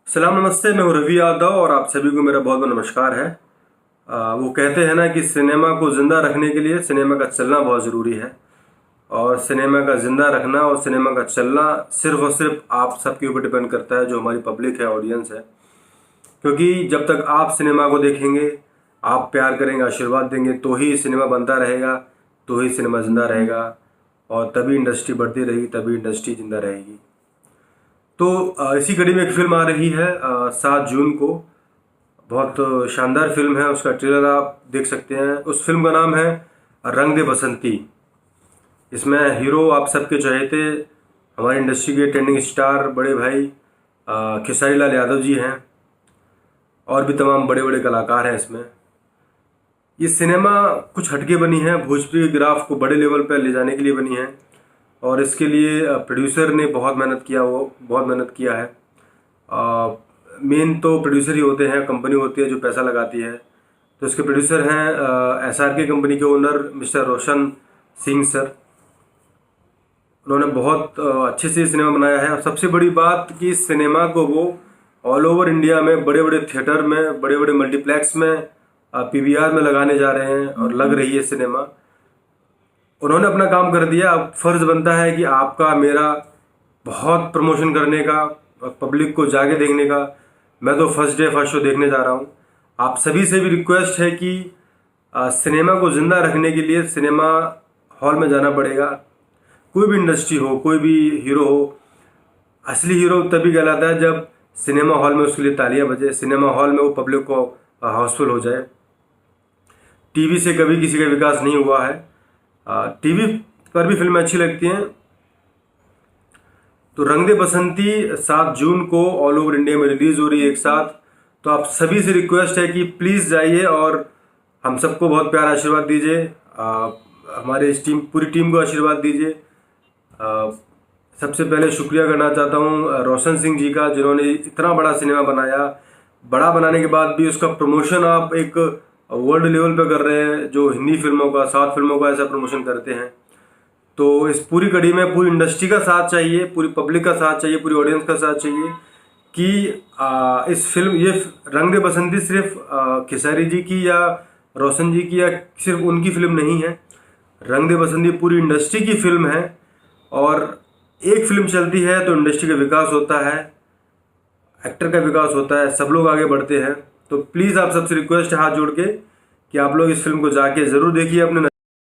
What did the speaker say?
सलाम नमस्ते, मैं हूं रवि यादव और आप सभी को मेरा बहुत बहुत नमस्कार है। वो कहते हैं ना कि सिनेमा को ज़िंदा रखने के लिए सिनेमा का चलना बहुत ज़रूरी है। और सिनेमा का ज़िंदा रखना और सिनेमा का चलना सिर्फ और सिर्फ आप सबके ऊपर डिपेंड करता है, जो हमारी पब्लिक है, ऑडियंस है। क्योंकि जब तक आप सिनेमा को देखेंगे, आप प्यार करेंगे, आशीर्वाद देंगे, तो ही सिनेमा बनता रहेगा, तो ही सिनेमा ज़िंदा रहेगा और तभी इंडस्ट्री बढ़ती रहेगी, तभी इंडस्ट्री ज़िंदा रहेगी। तो इसी कड़ी में एक फिल्म आ रही है 7 जून को। बहुत शानदार फिल्म है, उसका ट्रेलर आप देख सकते हैं। उस फिल्म का नाम है रंग दे बसंती। इसमें हीरो आप सबके चहेते हमारी इंडस्ट्री के ट्रेंडिंग स्टार बड़े भाई खेसारी लाल यादव जी हैं और भी तमाम बड़े बड़े कलाकार हैं इसमें। ये सिनेमा कुछ हटके बनी है, भोजपुरी ग्राफ को बड़े लेवल पर ले जाने के लिए बनी है और इसके लिए प्रोड्यूसर ने बहुत मेहनत किया है। मेन तो प्रोड्यूसर ही होते हैं, कंपनी होती है जो पैसा लगाती है। तो इसके प्रोड्यूसर हैं SRK कंपनी के owner mister Roshan Singh sir. उन्होंने बहुत अच्छे से सिनेमा बनाया है और सबसे बड़ी बात कि इस सिनेमा को वो ऑल ओवर इंडिया में बड़े बड़े थिएटर में, बड़े बड़े मल्टीप्लेक्स में, PVR में लगाने जा रहे हैं और लग रही है सिनेमा। उन्होंने अपना काम कर दिया। अब फर्ज बनता है कि आपका मेरा बहुत प्रमोशन करने का, पब्लिक को जाके देखने का। मैं तो फर्स्ट डे फर्स्ट शो देखने जा रहा हूँ। आप सभी से भी रिक्वेस्ट है कि सिनेमा को ज़िंदा रखने के लिए सिनेमा हॉल में जाना पड़ेगा। कोई भी इंडस्ट्री हो, कोई भी हीरो हो, असली हीरो तभी कहलाता है जब सिनेमा हॉल में उसके लिए तालियां बजे, सिनेमा हॉल में वो पब्लिक को हाउसफुल हो जाए। टीवी से कभी किसी का विकास नहीं हुआ है। टीवी पर भी फिल्में अच्छी लगती हैं। तो रंग दे बसंती 7 जून को ऑल ओवर इंडिया में रिलीज हो रही है एक साथ। तो आप सभी से रिक्वेस्ट है कि प्लीज़ जाइए और हम सबको बहुत प्यार आशीर्वाद दीजिए। हमारे इस पूरी टीम को आशीर्वाद दीजिए। सबसे पहले शुक्रिया करना चाहता हूँ रोशन सिंह जी का, जिन्होंने इतना बड़ा सिनेमा बनाया। बड़ा बनाने के बाद भी उसका प्रमोशन आप एक वर्ल्ड लेवल पे कर रहे हैं, जो हिंदी फिल्मों का, साउथ फिल्मों का ऐसा प्रमोशन करते हैं। तो इस पूरी कड़ी में पूरी इंडस्ट्री का साथ चाहिए, पूरी पब्लिक का साथ चाहिए, पूरी ऑडियंस का साथ चाहिए कि इस फिल्म, ये रंग दे बसंती सिर्फ खेसारी जी की या रोशन जी की या सिर्फ उनकी फिल्म नहीं है। रंग दे बसंती पूरी इंडस्ट्री की फिल्म है और एक फिल्म चलती है तो इंडस्ट्री का विकास होता है, एक्टर का विकास होता है, सब लोग आगे बढ़ते हैं। तो प्लीज़ आप सबसे रिक्वेस्ट है हाथ जोड़ के कि आप लोग इस फिल्म को जाके ज़रूर देखिए अपने